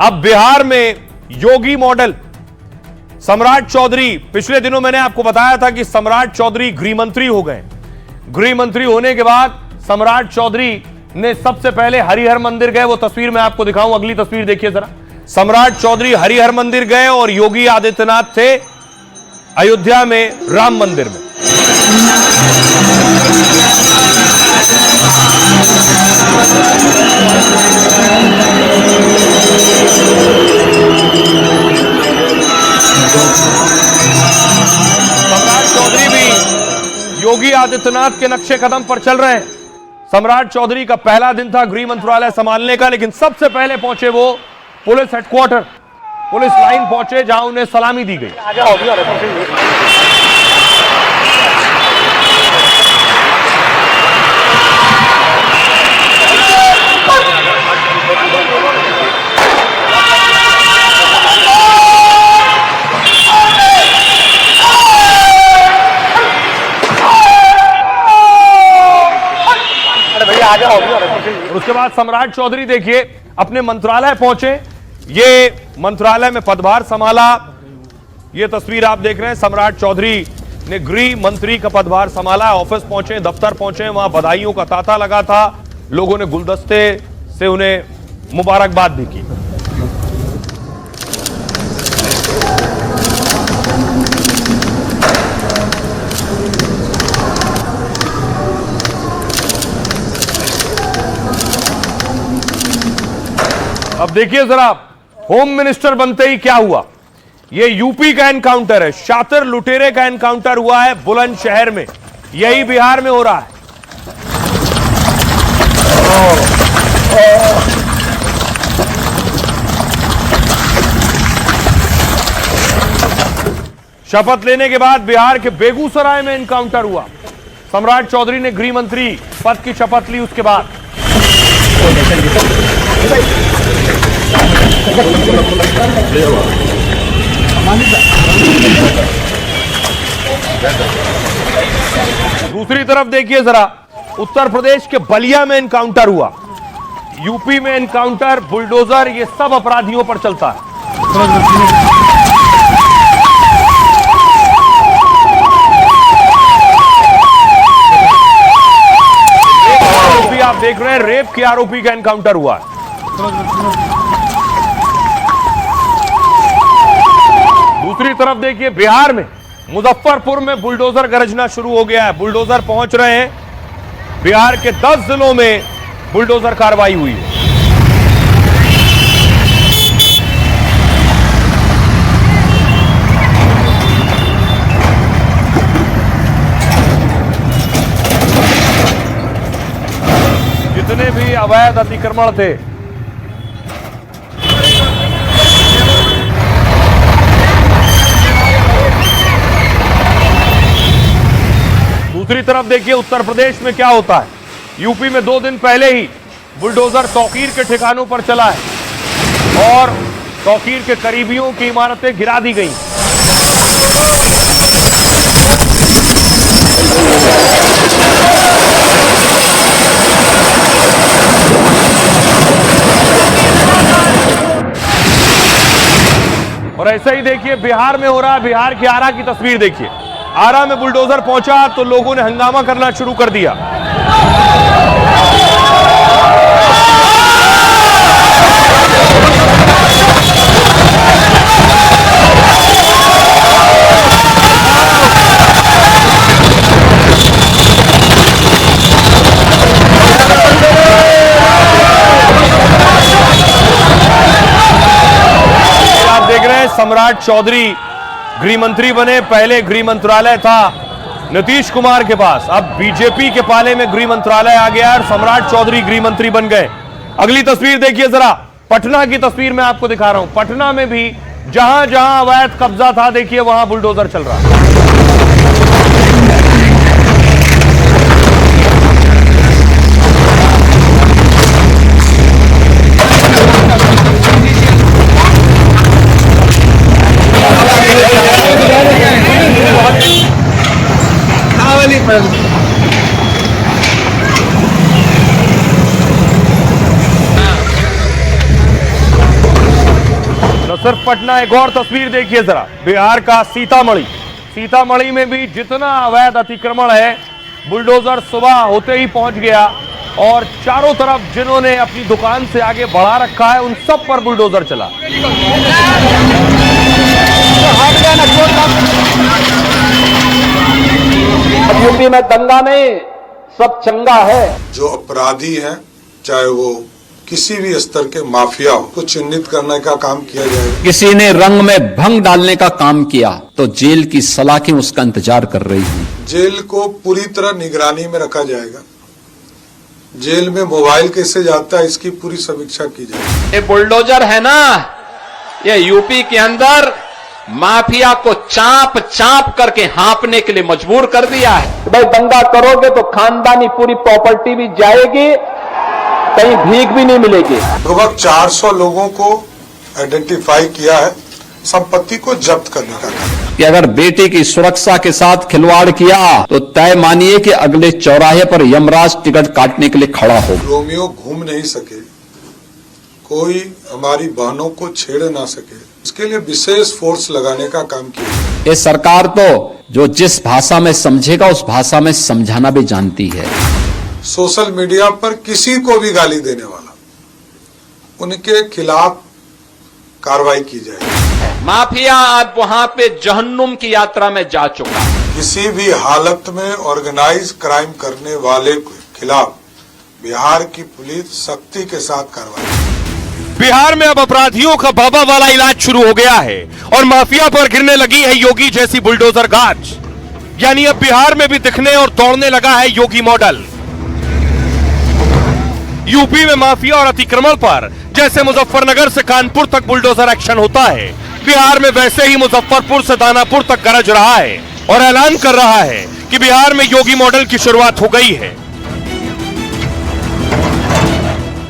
अब बिहार में योगी मॉडल। सम्राट चौधरी, पिछले दिनों मैंने आपको बताया था कि सम्राट चौधरी गृह मंत्री हो गए। गृह मंत्री होने के बाद सम्राट चौधरी ने सबसे पहले हरिहर मंदिर गए। वो तस्वीर मैं आपको दिखाऊं, अगली तस्वीर देखिए जरा। सम्राट चौधरी हरिहर मंदिर गए और योगी आदित्यनाथ थे अयोध्या में राम मंदिर में। सम्राट चौधरी भी योगी आदित्यनाथ के नक्शे कदम पर चल रहे हैं। सम्राट चौधरी का पहला दिन था गृह मंत्रालय संभालने का, लेकिन सबसे पहले पहुंचे वो पुलिस हेडक्वार्टर, पुलिस लाइन पहुंचे, जहां उन्हें सलामी दी गई। और उसके बाद सम्राट चौधरी देखिए अपने मंत्रालय पहुंचे। ये मंत्रालय में पदभार संभाला। ये तस्वीर आप देख रहे हैं, सम्राट चौधरी ने गृह मंत्री का पदभार संभाला। ऑफिस पहुंचे, दफ्तर पहुंचे, वहां बधाइयों का तांता लगा था। लोगों ने गुलदस्ते से उन्हें मुबारकबाद भी की। अब देखिए जरा, होम मिनिस्टर बनते ही क्या हुआ। यह यूपी का एनकाउंटर है, शातिर लुटेरे का एनकाउंटर हुआ है बुलंदशहर में। यही बिहार में हो रहा है। शपथ लेने के बाद बिहार के बेगूसराय में एनकाउंटर हुआ। सम्राट चौधरी ने गृह मंत्री पद की शपथ ली। उसके बाद दूसरी तरफ देखिए जरा, उत्तर प्रदेश के बलिया में एनकाउंटर हुआ। यूपी में एनकाउंटर, बुलडोजर, ये सब अपराधियों पर चलता है। आरोपी आप देख रहे हैं, रेप के आरोपी का एनकाउंटर हुआ है। दूसरी तरफ देखिए, बिहार में मुजफ्फरपुर में बुलडोजर गरजना शुरू हो गया है। बुलडोजर पहुंच रहे हैं। बिहार के 10 जिलों में बुलडोजर कार्रवाई हुई है। जितने भी अवैध अतिक्रमण थे, दूसरी तरफ देखिए उत्तर प्रदेश में क्या होता है। यूपी में 2 दिन पहले ही बुलडोजर तौकीर के ठिकानों पर चला है और तौकीर के करीबियों की इमारतें गिरा दी गई। और ऐसा ही देखिए बिहार में हो रहा है। बिहार के आरा की तस्वीर देखिए। आरा में बुलडोजर पहुंचा तो लोगों ने हंगामा करना शुरू कर दिया। आप देख रहे हैं, सम्राट चौधरी गृह मंत्री बने। पहले गृह मंत्रालय था नीतीश कुमार के पास, अब बीजेपी के पाले में गृह मंत्रालय आ गया और सम्राट चौधरी गृह मंत्री बन गए। अगली तस्वीर देखिए जरा, पटना की तस्वीर मैं आपको दिखा रहा हूं। पटना में भी जहां जहां अवैध कब्जा था, देखिए वहां बुलडोजर चल रहा है। सिर्फ पटना, एक और तस्वीर देखिए जरा, बिहार का सीतामढ़ी। सीतामढ़ी में भी जितना अवैध अतिक्रमण है, बुलडोजर सुबह होते ही पहुंच गया और चारों तरफ जिन्होंने अपनी दुकान से आगे बढ़ा रखा है उन सब पर बुलडोजर चला। यूपी में दंगा नहीं, सब चंगा है। जो अपराधी हैं, चाहे वो किसी भी स्तर के माफिया को चिन्हित करने का काम किया जाएगा। किसी ने रंग में भंग डालने का काम किया तो जेल की सलाखें उसका इंतजार कर रही हैं। जेल को पूरी तरह निगरानी में रखा जाएगा। जेल में मोबाइल कैसे जाता है इसकी पूरी समीक्षा की जाएगी। ये बुलडोजर है ना, ये यूपी के अंदर माफिया को चाप चाप करके हाँपने के लिए मजबूर कर दिया है। भाई दंगा करोगे तो खानदानी पूरी प्रॉपर्टी भी जाएगी, कहीं भीख भी नहीं मिलेगी। लगभग 400 लोगों को आइडेंटिफाई किया है, संपत्ति को जब्त करने का काम। कि अगर बेटे की सुरक्षा के साथ खिलवाड़ किया तो तय मानिए कि अगले चौराहे पर यमराज टिकट काटने के लिए खड़ा हो। रोमियो घूम नहीं सके, कोई हमारी बहनों को छेड़ ना सके, इसके लिए विशेष फोर्स लगाने का काम किया। ये सरकार तो जो जिस भाषा में समझेगा उस भाषा में समझाना भी जानती है। सोशल मीडिया पर किसी को भी गाली देने वाला, उनके खिलाफ कार्रवाई की जाएगी। माफिया अब वहां पे जहन्नुम की यात्रा में जा चुका है। किसी भी हालत में ऑर्गेनाइज क्राइम करने वाले के खिलाफ बिहार की पुलिस सख्ती के साथ कार्रवाई। बिहार में अब अपराधियों का बाबा वाला इलाज शुरू हो गया है और माफिया पर गिरने लगी है योगी जैसी बुलडोजर गाज। यानी अब बिहार में भी दिखने और दौड़ने लगा है योगी मॉडल। यूपी में माफिया और अतिक्रमण पर जैसे मुजफ्फरनगर से कानपुर तक बुलडोजर एक्शन होता है, बिहार में वैसे ही मुजफ्फरपुर से दानापुर तक गरज रहा है और ऐलान कर रहा है कि बिहार में योगी मॉडल की शुरुआत हो गई है।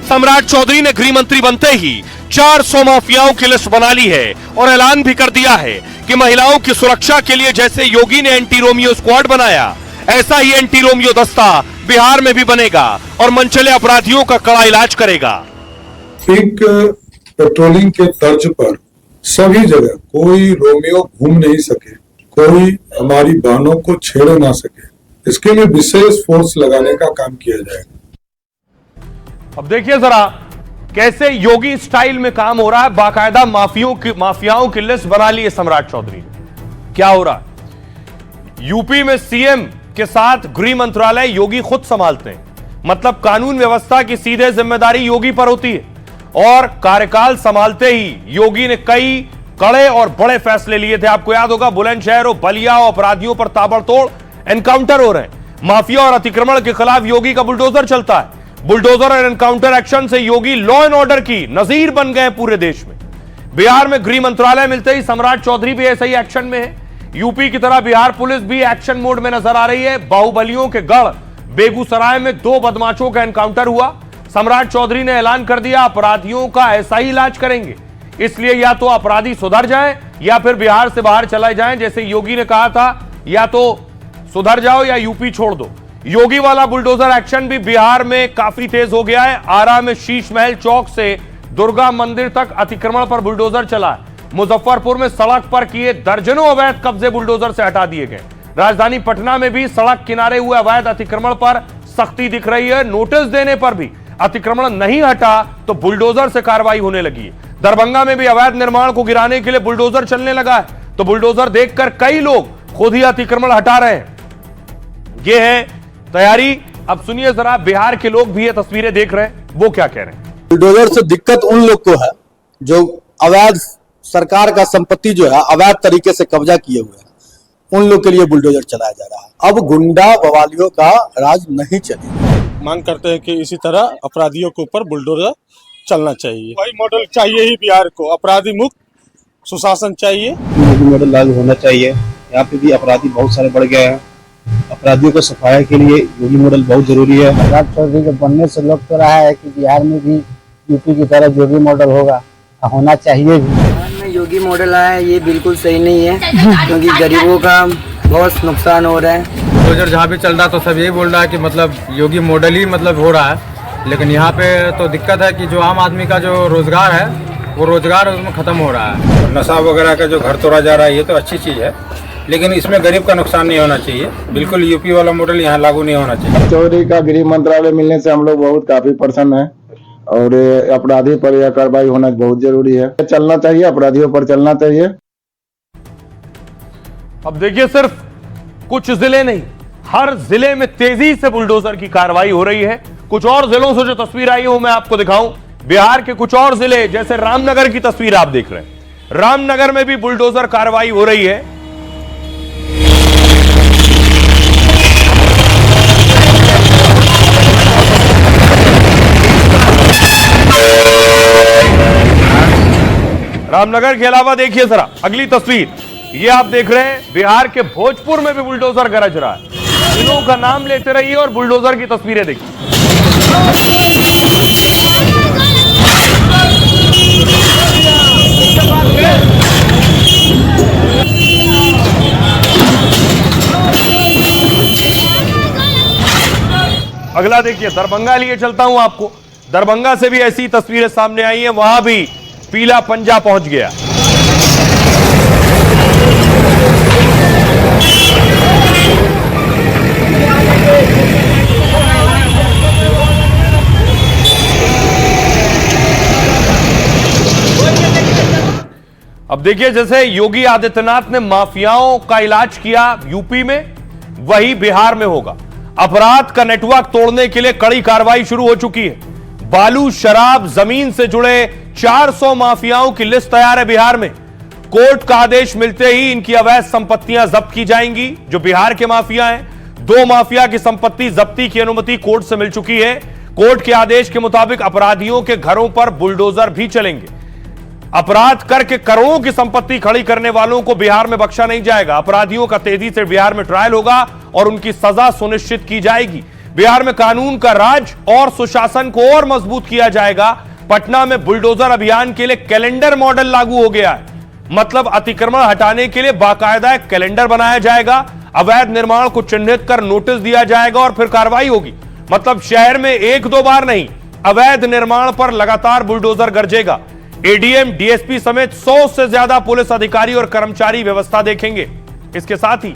सम्राट चौधरी ने गृह मंत्री बनते ही 400 माफियाओं की लिस्ट बना ली है और ऐलान भी कर दिया है कि महिलाओं की सुरक्षा के लिए जैसे योगी ने एंटी रोमियो स्क्वाड बनाया, ऐसा ही एंटी रोमियो दस्ता बिहार में भी बनेगा और मनचले अपराधियों का कड़ा इलाज करेगा। पीक पेट्रोलिंग के तर्ज पर सभी जगह कोई रोमियो घूम नहीं सके, कोई हमारी बहनों को छेड़ ना सके, इसके लिए विशेष फोर्स लगाने का काम किया जाएगा। अब देखिए जरा कैसे योगी स्टाइल में काम हो रहा है। बाकायदा माफियाओं की लिस्ट बना ली है सम्राट चौधरी ने। क्या हो रहा है, यूपी में सीएम के साथ गृह मंत्रालय योगी खुद संभालते हैं, मतलब कानून व्यवस्था की सीधे जिम्मेदारी योगी पर होती है और कार्यकाल संभालते ही योगी ने कई कड़े और बड़े फैसले लिए थे। आपको याद होगा, बुलंदशहर और बलिया और अपराधियों पर ताबड़तोड़ एनकाउंटर हो रहे हैं। माफिया और अतिक्रमण के खिलाफ योगी का बुलडोजर चलता है। बुलडोजर और एनकाउंटर एक्शन से योगी लॉ एंड ऑर्डर की नजीर बन गए पूरे देश में। बिहार में गृह मंत्रालय मिलते ही सम्राट चौधरी भी ऐसे ही एक्शन में है। यूपी की तरह बिहार पुलिस भी एक्शन मोड में नजर आ रही है। बाहुबलियों के गढ़ बेगूसराय में 2 बदमाशों का एनकाउंटर हुआ। सम्राट चौधरी ने ऐलान कर दिया अपराधियों का ऐसा ही इलाज करेंगे, इसलिए या तो अपराधी सुधर जाएं या फिर बिहार से बाहर चले जाएं। जैसे योगी ने कहा था, या तो सुधर जाओ या यूपी छोड़ दो। योगी वाला बुलडोजर एक्शन भी बिहार में काफी तेज हो गया है। आरा में शीश महल चौक से दुर्गा मंदिर तक अतिक्रमण पर बुलडोजर चला है। मुजफ्फरपुर में सड़क पर किए दर्जनों अवैध कब्जे बुलडोजर से हटा दिए गए। राजधानी पटना में भी सड़क किनारे हुए अवैध अतिक्रमण पर सख्ती दिख रही है। नोटिस देने पर भी अतिक्रमण नहीं हटा तो बुलडोजर से कार्रवाई होने लगी है। दरभंगा में भी अवैध निर्माण को गिराने के लिए बुलडोजर चलने लगा है, तो बुलडोजर देखकर कई लोग खुद ही अतिक्रमण हटा रहे हैं। यह है तैयारी। अब सुनिए जरा, बिहार के लोग भी ये तस्वीरें देख रहे हैं, वो क्या कह रहे हैं। बुलडोजर से दिक्कत उन लोग को है जो अवैध सरकार का संपत्ति जो है अवैध तरीके से कब्जा किए हुए हैं, उन लोग के लिए बुलडोजर चलाया जा रहा है। अब गुंडा बवालियों का राज नहीं चलेगा। मांग करते हैं कि इसी तरह अपराधियों के ऊपर बुलडोजर चलना चाहिए। वही मॉडल चाहिए ही बिहार को, अपराधी मुक्त सुशासन चाहिए। मॉडल लागू होना चाहिए। यहाँ पे भी अपराधी बहुत सारे बढ़ गए हैं। अपराधियों को सफाया के लिए योगी मॉडल बहुत जरूरी है। सम्राट चौधरी के बनने से लग तो रहा है कि बिहार में भी यूपी की तरह योगी मॉडल होगा, होना चाहिए भी। बिहार में योगी मॉडल आया ये बिल्कुल सही नहीं है, क्योंकि गरीबों का बहुत नुकसान हो रहा है। बुलडोजर जहाँ भी चल रहा है तो सब यही बोल रहा है कि मतलब योगी मॉडल ही मतलब हो रहा है, लेकिन यहाँ पे तो दिक्कत है कि जो आम आदमी का जो रोजगार है वो रोजगार उसमें खत्म हो रहा है। नशा वगैरह का जो घर तोड़ा जा रहा है ये तो अच्छी चीज़ है, लेकिन इसमें गरीब का नुकसान नहीं होना चाहिए। बिल्कुल यूपी वाला मॉडल यहाँ लागू नहीं होना चाहिए। चौधरी का गृह मंत्रालय मिलने से हम लोग बहुत काफी प्रसन्न हैं और अपराधी पर यह कार्रवाई होना बहुत जरूरी है। चलना चाहिए, अपराधियों पर चलना चाहिए। अब देखिए, सिर्फ कुछ जिले नहीं, हर जिले में तेजी से बुलडोजर की कार्रवाई हो रही है। कुछ और जिलों से जो तस्वीर आई है वो मैं आपको दिखाऊं। बिहार के कुछ और जिले, जैसे रामनगर की तस्वीर आप देख रहे हैं, रामनगर में भी बुलडोजर कार्रवाई हो रही है। रामनगर के अलावा देखिए जरा अगली तस्वीर, ये आप देख रहे हैं बिहार के भोजपुर में भी बुलडोजर गरज रहा है। जिलों का नाम लेते रहिए और बुलडोजर की तस्वीरें देखिए। अगला देखिए, दरभंगा लिए चलता हूं आपको। दरभंगा से भी ऐसी तस्वीरें सामने आई हैं, वहां भी पीला पंजा पहुंच गया। अब देखिए, जैसे योगी आदित्यनाथ ने माफियाओं का इलाज किया यूपी में, वही बिहार में होगा। अपराध का नेटवर्क तोड़ने के लिए कड़ी कार्रवाई शुरू हो चुकी है। बालू, शराब, जमीन से जुड़े 400 माफियाओं की लिस्ट तैयार है बिहार में। कोर्ट का आदेश मिलते ही इनकी अवैध संपत्तियां जब्त की जाएंगी। जो बिहार के माफिया हैं, 2 माफिया की संपत्ति जब्ती की अनुमति कोर्ट से मिल चुकी है। कोर्ट के आदेश के मुताबिक अपराधियों के घरों पर बुलडोजर भी चलेंगे। अपराध करके करोड़ों की संपत्ति खड़ी करने वालों को बिहार में बख्शा नहीं जाएगा। अपराधियों का तेजी से बिहार में ट्रायल होगा और उनकी सजा सुनिश्चित की जाएगी। बिहार में कानून का राज और सुशासन को और मजबूत किया जाएगा। पटना में बुलडोजर अभियान के लिए कैलेंडर मॉडल लागू हो गया है। मतलब अतिक्रमण हटाने के लिए बाकायदा एक कैलेंडर बनाया जाएगा। अवैध निर्माण को चिन्हित कर नोटिस दिया जाएगा और फिर कार्रवाई होगी। मतलब शहर में 1-2 बार नहीं, अवैध निर्माण पर लगातार बुलडोजर गरजेगा। एडीएम, डीएसपी समेत 100 से ज्यादा पुलिस अधिकारी और कर्मचारी व्यवस्था देखेंगे। इसके साथ ही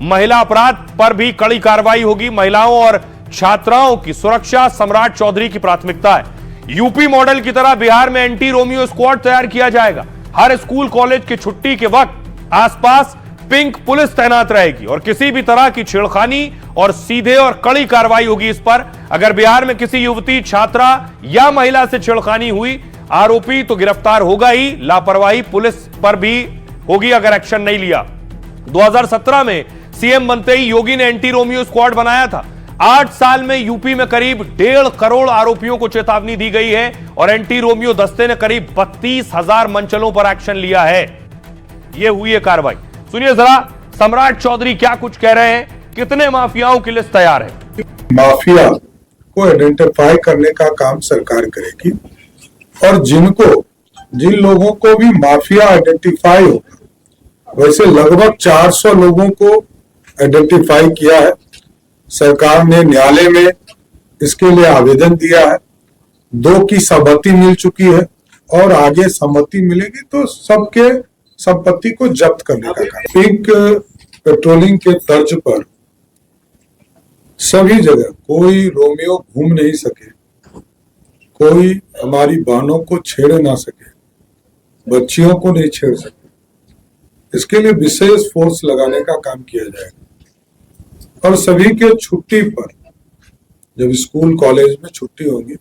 महिला अपराध पर भी कड़ी कार्रवाई होगी। महिलाओं और छात्राओं की सुरक्षा सम्राट चौधरी की प्राथमिकता है। यूपी मॉडल की तरह बिहार में एंटी रोमियो स्क्वाड तैयार किया जाएगा। हर स्कूल कॉलेज की छुट्टी के वक्त आसपास पिंक पुलिस तैनात रहेगी और किसी भी तरह की छेड़खानी और सीधे और कड़ी कार्रवाई होगी इस पर। अगर बिहार में किसी युवती, छात्रा या महिला से छेड़खानी हुई, आरोपी तो गिरफ्तार होगा ही, लापरवाही पुलिस पर भी होगी अगर एक्शन नहीं लिया। 2017 में सीएम बनते ही योगी ने एंटी रोमियो स्क्वाड बनाया था। 8 साल में यूपी में करीब 1.5 करोड़ आरोपियों को चेतावनी दी गई है और एंटी रोमियो दस्ते ने करीब 32,000 मंचलों पर एक्शन लिया है। यह हुई है कार्रवाई। सुनिए जरा सम्राट चौधरी क्या कुछ कह रहे हैं। कितने माफियाओं की लिस्ट तैयार है? माफिया को आइडेंटिफाई करने का काम सरकार करेगी और जिन लोगों को भी माफिया आइडेंटिफाई होगा, वैसे लगभग 400 लोगों को आइडेंटिफाई किया है। सरकार ने न्यायालय में इसके लिए आवेदन दिया है। 2 की सहमति मिल चुकी है और आगे सहमति मिलेगी तो सबके संपत्ति को जब्त करने का काम। पिंक पेट्रोलिंग के तर्ज पर सभी जगह कोई रोमियो घूम नहीं सके, कोई हमारी बहनों को छेड़ ना सके, बच्चियों को नहीं छेड़ सके। इसके लिए विशेष फोर्स लगाने का काम किया जाएगा और सभी के छुट्टी पर, जब स्कूल कॉलेज में छुट्टी होगी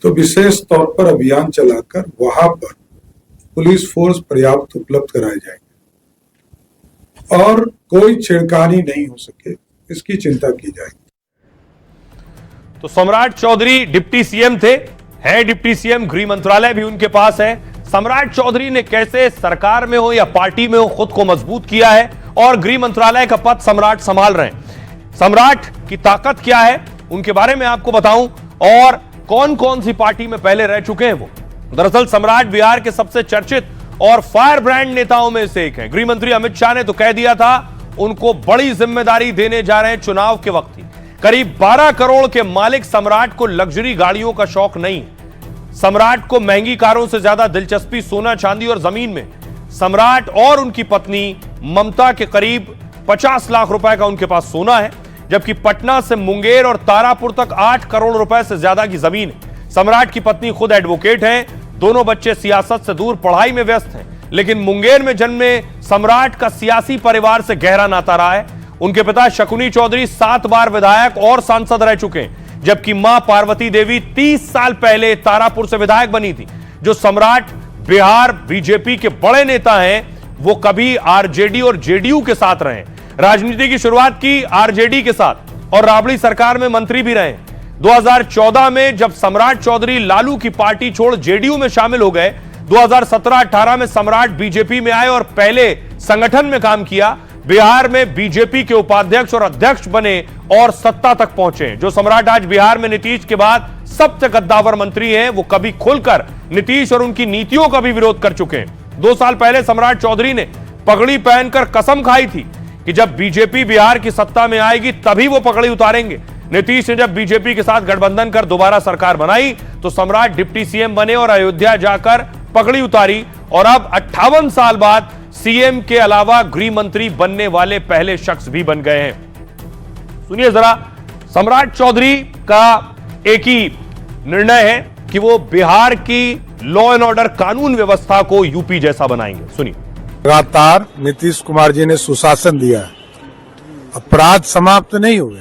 तो विशेष तौर पर अभियान चलाकर वहां पर पुलिस फोर्स पर्याप्त उपलब्ध कराए जाएंगे और कोई छेड़खानी नहीं हो सके, इसकी चिंता की जाएगी। तो सम्राट चौधरी डिप्टी सीएम थे, है डिप्टी सीएम, गृह मंत्रालय भी उनके पास है। सम्राट चौधरी ने कैसे सरकार में हो या पार्टी में हो खुद को मजबूत किया है और गृह मंत्रालय का पद सम्राट संभाल रहे हैं। सम्राट की ताकत क्या है उनके बारे में आपको बताऊं और कौन कौन सी पार्टी में पहले रह चुके हैं वो। दरअसल सम्राट बिहार के सबसे चर्चित और फायर ब्रांड नेताओं में से एक है। गृह मंत्री अमित शाह ने तो कह दिया था उनको बड़ी जिम्मेदारी देने जा रहे हैं चुनाव के वक्त ही। करीब 12 करोड़ के मालिक सम्राट को लग्जरी गाड़ियों का शौक नहीं है। सम्राट को महंगी कारों से ज्यादा दिलचस्पी सोना, चांदी और जमीन में। सम्राट और उनकी पत्नी ममता के करीब 50 लाख रुपए का उनके पास सोना है, जबकि पटना से मुंगेर और तारापुर तक 8 करोड़ रुपए से ज्यादा की जमीन है। सम्राट की पत्नी खुद एडवोकेट हैं, दोनों बच्चे सियासत से दूर पढ़ाई में व्यस्त हैं, लेकिन मुंगेर में जन्मे सम्राट का सियासी परिवार से गहरा नाता रहा है। उनके पिता शकुनी चौधरी 7 बार विधायक और सांसद रह चुके हैं, जबकि मां पार्वती देवी 30 साल पहले तारापुर से विधायक बनी थी। जो सम्राट बिहार बीजेपी के बड़े नेता हैं, वो कभी आरजेडी और जेडीयू के साथ रहे। राजनीति की शुरुआत की आरजेडी के साथ और राबड़ी सरकार में मंत्री भी रहे। 2014 में जब सम्राट चौधरी लालू की पार्टी छोड़ जेडीयू में शामिल हो गए, 2017-18 में सम्राट बीजेपी में आए और पहले संगठन में काम किया। बिहार में बीजेपी के उपाध्यक्ष और अध्यक्ष बने और सत्ता तक पहुंचे। जो सम्राट आज बिहार में नीतीश के बाद सबसे कद्दावर मंत्री हैं, वो कभी खुलकर नीतीश और उनकी नीतियों का भी विरोध कर चुके हैं। 2 साल पहले सम्राट चौधरी ने पगड़ी पहनकर कसम खाई थी कि जब बीजेपी बिहार की सत्ता में आएगी तभी वो पगड़ी उतारेंगे। नीतीश ने जब बीजेपी के साथ गठबंधन कर दोबारा सरकार बनाई तो सम्राट डिप्टी सीएम बने और अयोध्या जाकर पगड़ी उतारी, और अब 58 साल बाद सीएम के अलावा गृह मंत्री बनने वाले पहले शख्स भी बन गए हैं। सुनिए जरा, सम्राट चौधरी का एक ही निर्णय है कि वो बिहार की लॉ एंड ऑर्डर कानून व्यवस्था को यूपी जैसा बनाएंगे। सुनिए। लगातार नीतीश कुमार जी ने सुशासन दिया है, अपराध समाप्त नहीं हुए,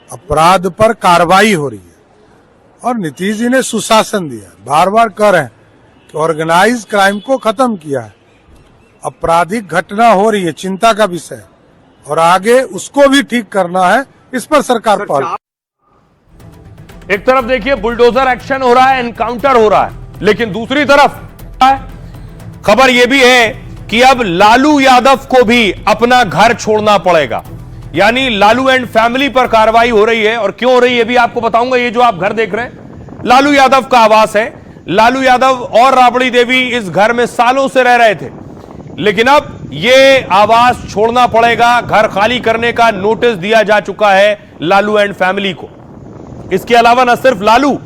अपराध पर कार्रवाई हो रही है और नीतीश जी ने सुशासन दिया। बार बार कह रहे हैं कि ऑर्गेनाइज क्राइम को खत्म किया है, आपराधिक घटना हो रही है, चिंता का विषय, और आगे उसको भी ठीक करना है। इस पर सरकार पहल। एक तरफ देखिए बुलडोजर एक्शन हो रहा है, एनकाउंटर हो रहा है, लेकिन दूसरी तरफ खबर यह भी है कि अब लालू यादव को भी अपना घर छोड़ना पड़ेगा। यानी लालू एंड फैमिली पर कार्रवाई हो रही है, और क्यों हो रही है भी आपको बताऊंगा। ये जो आप घर देख रहे हैं, लालू यादव का आवास है। लालू यादव और राबड़ी देवी इस घर में सालों से रह रहे थे, लेकिन अब ये आवास छोड़ना पड़ेगा। घर खाली करने का नोटिस दिया जा चुका है लालू एंड फैमिली को। इसके अलावा न सिर्फ लालू,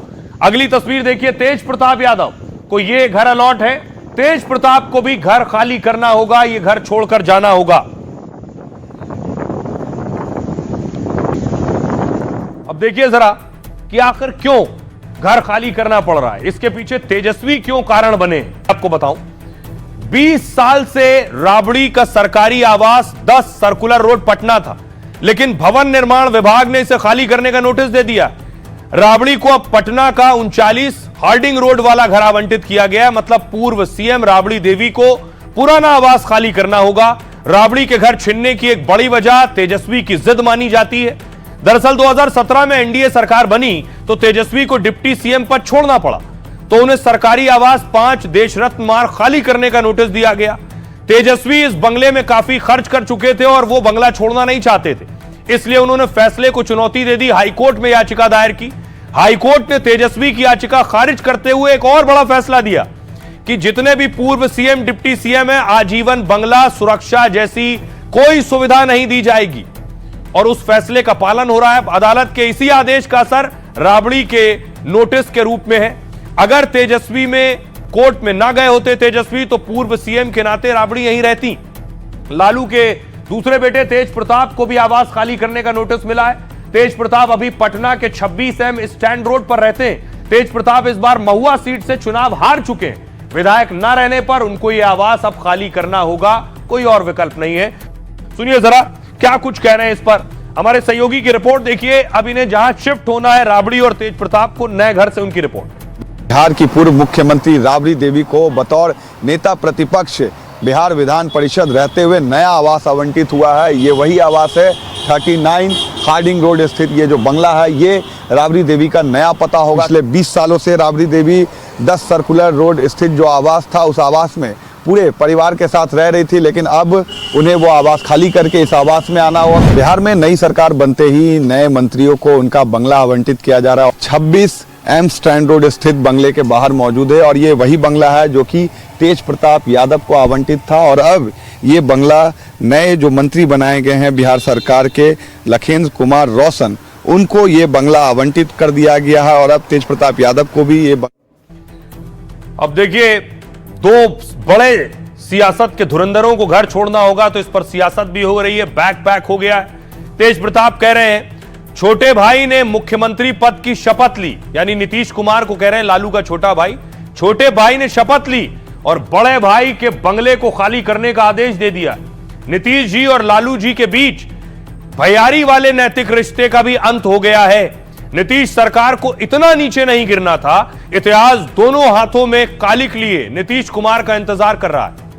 अगली तस्वीर देखिए, तेज प्रताप यादव को ये घर अलॉट है। तेज प्रताप को भी घर खाली करना होगा, ये घर छोड़कर जाना होगा। अब देखिए जरा कि आखिर क्यों घर खाली करना पड़ रहा है, इसके पीछे तेजस्वी क्यों कारण बने। आपको बताऊं, 20 साल से राबड़ी का सरकारी आवास 10 सर्कुलर रोड पटना था, लेकिन भवन निर्माण विभाग ने इसे खाली करने का नोटिस दे दिया। राबड़ी को अब पटना का 39 हार्डिंग रोड वाला घर आवंटित किया गया। मतलब पूर्व सीएम राबड़ी देवी को पुराना आवास खाली करना होगा। राबड़ी के घर छीनने की एक बड़ी वजह तेजस्वी की जिद मानी जाती है। दरअसल 2017 में एनडीए सरकार बनी तो तेजस्वी को डिप्टी सीएम पद छोड़ना पड़ा, तो उन्हें सरकारी आवास 5 देश रत्न मार्ग खाली करने का नोटिस दिया गया। तेजस्वी इस बंगले में काफी खर्च कर चुके थे और वो बंगला छोड़ना नहीं चाहते थे, इसलिए उन्होंने फैसले को चुनौती दे दी। हाईकोर्ट में याचिका दायर की। हाईकोर्ट ने तेजस्वी की याचिका खारिज करते हुए एक और बड़ा फैसला दिया कि जितने भी पूर्व सीएम डिप्टी सीएम है, आजीवन बंगला सुरक्षा जैसी कोई सुविधा नहीं दी जाएगी, और उस फैसले का पालन हो रहा है। अदालत के इसी आदेश का असर राबड़ी के नोटिस के रूप में है। अगर तेजस्वी में कोर्ट में ना गए होते तेजस्वी, तो पूर्व सीएम के नाते राबड़ी यहीं रहती। लालू के दूसरे बेटे तेज प्रताप को भी आवास खाली करने का नोटिस मिला है। तेज प्रताप अभी पटना के 26M स्टैंड रोड पर रहते हैं। तेज प्रताप इस बार महुआ सीट से चुनाव हार चुके हैं। विधायक न रहने पर उनको यह आवास अब खाली करना होगा, कोई और विकल्प नहीं है। सुनिए जरा क्या कुछ कह रहे हैं इस पर हमारे सहयोगी की रिपोर्ट देखिए। अब इन्हें जहां शिफ्ट होना है राबड़ी और तेज प्रताप को, नए घर से उनकी रिपोर्ट। बिहार की पूर्व मुख्यमंत्री राबड़ी देवी को बतौर नेता प्रतिपक्ष बिहार विधान परिषद रहते हुए नया आवास आवंटित हुआ है। ये वही आवास है, 39 हार्डिंग रोड स्थित ये जो बंगला है, ये राबड़ी देवी का नया पता होगा। पिछले 20 सालों से राबड़ी देवी 10 सर्कुलर रोड स्थित जो आवास था, उस आवास में पूरे परिवार के साथ रह रही थी, लेकिन अब उन्हें वो आवास खाली करके इस आवास में आना हुआ। बिहार में नई सरकार बनते ही नए मंत्रियों को उनका बंगला आवंटित किया जा रहा है। 26M स्टैंड रोड स्थित बंगले के बाहर मौजूद है, और ये वही बंगला है जो कि तेज प्रताप यादव को आवंटित था, और अब ये बंगला नए जो मंत्री बनाए गए हैं बिहार सरकार के, लखेंद्र कुमार रोशन, उनको ये बंगला आवंटित कर दिया गया है, और अब तेज प्रताप यादव को भी ये अब देखिए, दो बड़े सियासत के धुरंधरों को घर छोड़ना होगा तो इस पर सियासत भी हो रही है, बैक हो गया है। तेज प्रताप कह रहे हैं छोटे भाई ने मुख्यमंत्री पद की शपथ ली, यानी नीतीश कुमार को कह रहे हैं लालू का छोटा भाई, छोटे भाई ने शपथ ली और बड़े भाई के बंगले को खाली करने का आदेश दे दिया। नीतीश जी और लालू जी के बीच भैयारी वाले नैतिक रिश्ते का भी अंत हो गया है। नीतीश सरकार को इतना नीचे नहीं गिरना था। इतिहास दोनों हाथों में कालिक लिए नीतीश कुमार का इंतजार कर रहा है।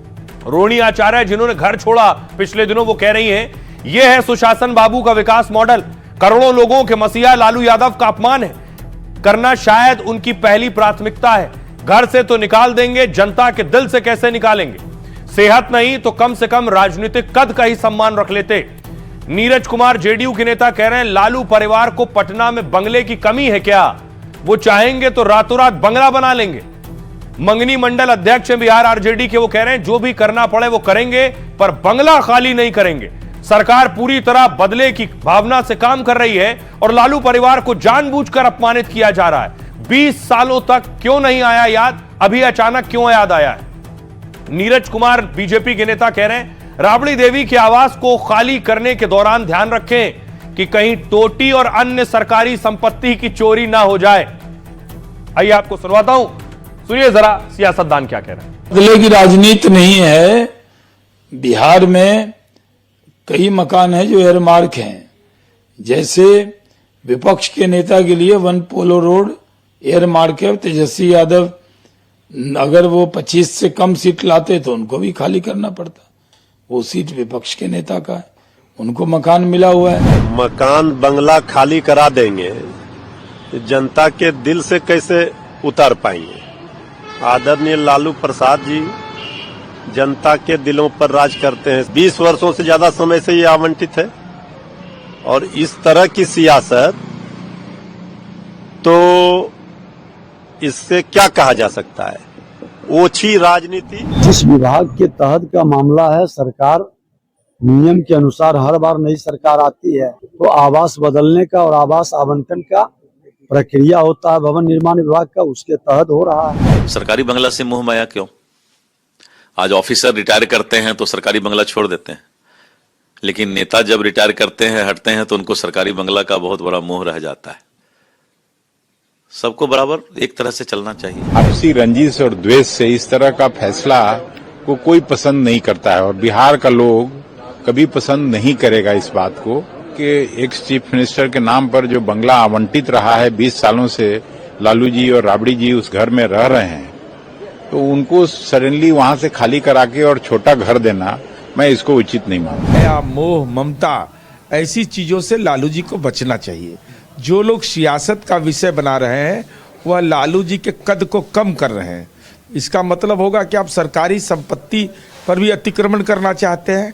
रोहिणी आचार्य जिन्होंने घर छोड़ा पिछले दिनों, वो कह रही हैं यह है सुशासन बाबू का विकास मॉडल। करोड़ों लोगों के मसीहा लालू यादव का अपमान है करना शायद उनकी पहली प्राथमिकता है। घर से तो निकाल देंगे, जनता के दिल से कैसे निकालेंगे? सेहत नहीं तो कम से कम राजनीतिक कद का ही सम्मान रख लेते। नीरज कुमार जेडीयू के नेता कह रहे हैं लालू परिवार को पटना में बंगले की कमी है क्या? वो चाहेंगे तो रातों रात बंगला बना लेंगे। मंगनी मंडल अध्यक्ष हैं बिहार आरजेडी के, वो कह रहे हैं जो भी करना पड़े वो करेंगे पर बंगला खाली नहीं करेंगे। सरकार पूरी तरह बदले की भावना से काम कर रही है और लालू परिवार को जानबूझकर अपमानित किया जा रहा है। 20 सालों तक क्यों नहीं आया याद, अभी अचानक क्यों याद आया है? नीरज कुमार बीजेपी के नेता कह रहे हैं राबड़ी देवी के आवास को खाली करने के दौरान ध्यान रखें कि कहीं टोटी और अन्य सरकारी संपत्ति की चोरी ना हो जाए। आइए आपको सुनवाता हूं, सुनिए जरा सियासतदान क्या कह रहे हैं। बदले की राजनीति नहीं है। बिहार में कई मकान हैं जो एयरमार्क हैं, जैसे विपक्ष के नेता के लिए 1 पोलो रोड एयरमार्क है। तेजस्वी यादव अगर वो 25 से कम सीट लाते तो उनको भी खाली करना पड़ता। वो सीट विपक्ष के नेता का है, उनको मकान मिला हुआ है। मकान बंगला खाली करा देंगे, जनता के दिल से कैसे उतर पाएंगे? आदरणीय लालू प्रसाद जी जनता के दिलों पर राज करते हैं। 20 वर्षों से ज्यादा समय से ये आवंटित है और इस तरह की सियासत, तो इससे क्या कहा जा सकता है? ओछी राजनीति। जिस विभाग के तहत का मामला है, सरकार नियम के अनुसार हर बार नई सरकार आती है तो आवास बदलने का और आवास आवंटन का प्रक्रिया होता है भवन निर्माण विभाग का, उसके तहत हो रहा है। सरकारी बंगला से मुंह माया क्यों? आज ऑफिसर रिटायर करते हैं तो सरकारी बंगला छोड़ देते हैं, लेकिन नेता जब रिटायर करते हैं, हटते हैं, तो उनको सरकारी बंगला का बहुत बड़ा मोह रह जाता है। सबको बराबर एक तरह से चलना चाहिए। आपसी रंजिश और द्वेष से इस तरह का फैसला को कोई पसंद नहीं करता है और बिहार का लोग कभी पसंद नहीं करेगा इस बात को कि एक्स चीफ मिनिस्टर के नाम पर जो बंगला आवंटित रहा है 20 सालों से, लालू जी और राबड़ी जी उस घर में रह रहे हैं, तो उनको सडनली वहां से खाली करा के और छोटा घर देना, मैं इसको उचित नहीं मानता। मोह ममता ऐसी चीजों से लालू जी को बचना चाहिए। जो लोग सियासत का विषय बना रहे हैं वह लालू जी के कद को कम कर रहे हैं। इसका मतलब होगा कि आप सरकारी संपत्ति पर भी अतिक्रमण करना चाहते हैं।